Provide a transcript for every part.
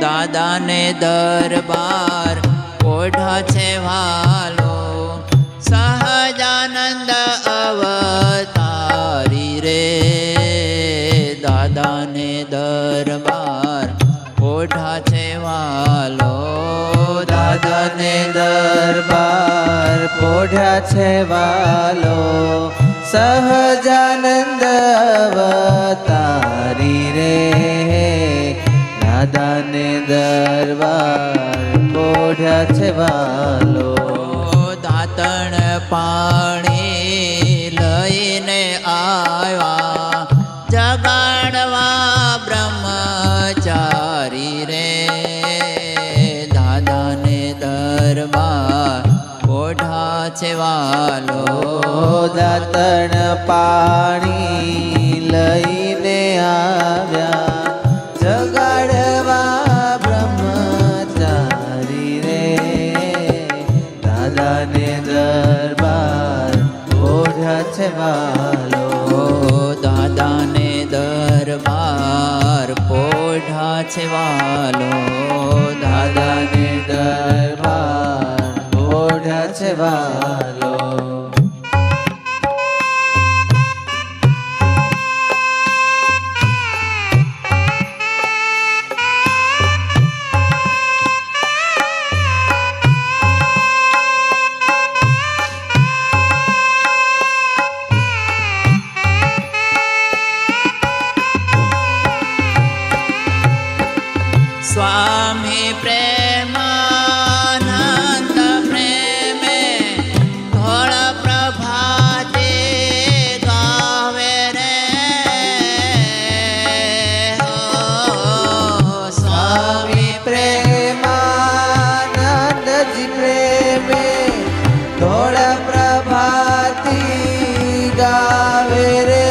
દાદાને દરબાર ઓઢા છે વાલો, સહજાનંદ અવતારી રે દાદાને દરબાર ઓઢા છે વાલો, દાદાને દરબાર પોઢ્યા છે વાલો, સહજાનંદ અવતારી રે દાદાને દરબાર પોઢ્યા છે વાલો, દાતણ પાણી લઈને આવ્યા જગાડવા બ્રહ્મચારી રે દાદાને દરબાર ઓઢા છે વાલો, દાતણ પાણી લઈને આવ્યા જગાડવા બ્રહ્મચારી રે દાદાને દરબાર ઓઢ્યા છે વાલો, દાદાને દરબાર પોઢા છે વાલો, દાદાને દરબાર ઓઢ્યા છે વાલો, સ્વામી પ્રેમાનંદ પ્રેમે ધોળ પ્રભાતે ગાવે રે સ્વામી પ્રેમાનંદજી પ્રેમે ધોળ પ્રભાતી ગાવે રે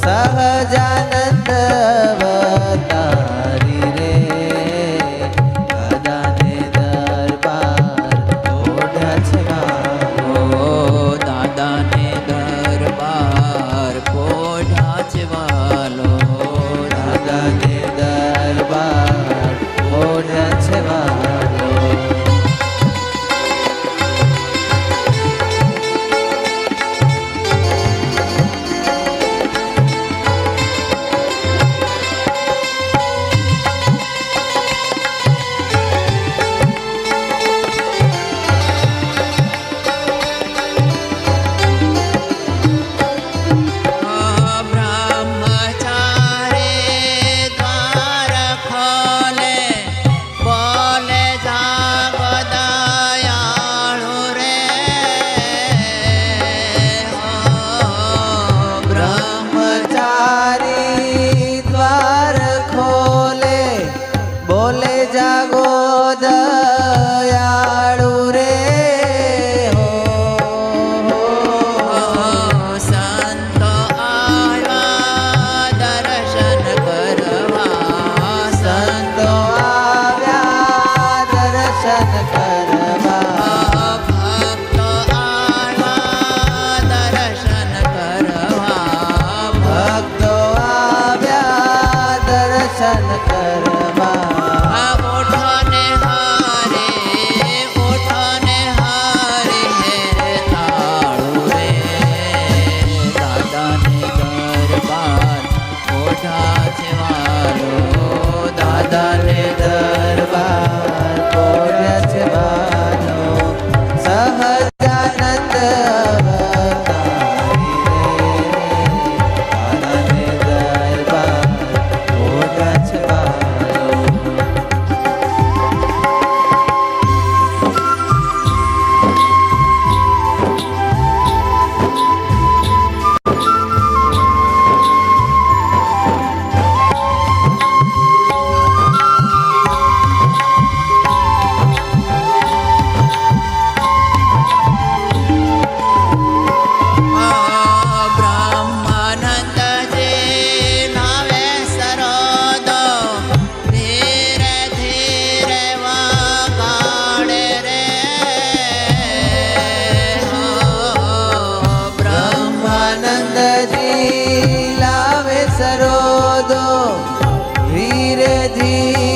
સહજાનંદ અવતારી રે દાદાને દરબાર ઓઢ્યા છે વાલો, દાદાને દરબાર પોઢા છે વાલો, દાદાને દરબાર ઓઢ્યા છે વાલો, જાગો દયાળુ રે સંતો આવ્યા દર્શન કરવા, સંતો આવ્યા દર્શન કરવા, ભક્તો આવ્યા દર્શન કરવા, ભક્તો આવ્યા દર્શન કરવા, ઓઠાને હારે હે તાળું રે દાદાને દરબાર ઓઢા છે વાલો, દાદાને દરબાર પોઢ્યા છે વાલો, સહજાનંદ અવતારી રે દાદાને દરબાર સરોદો ધીરે ધીરે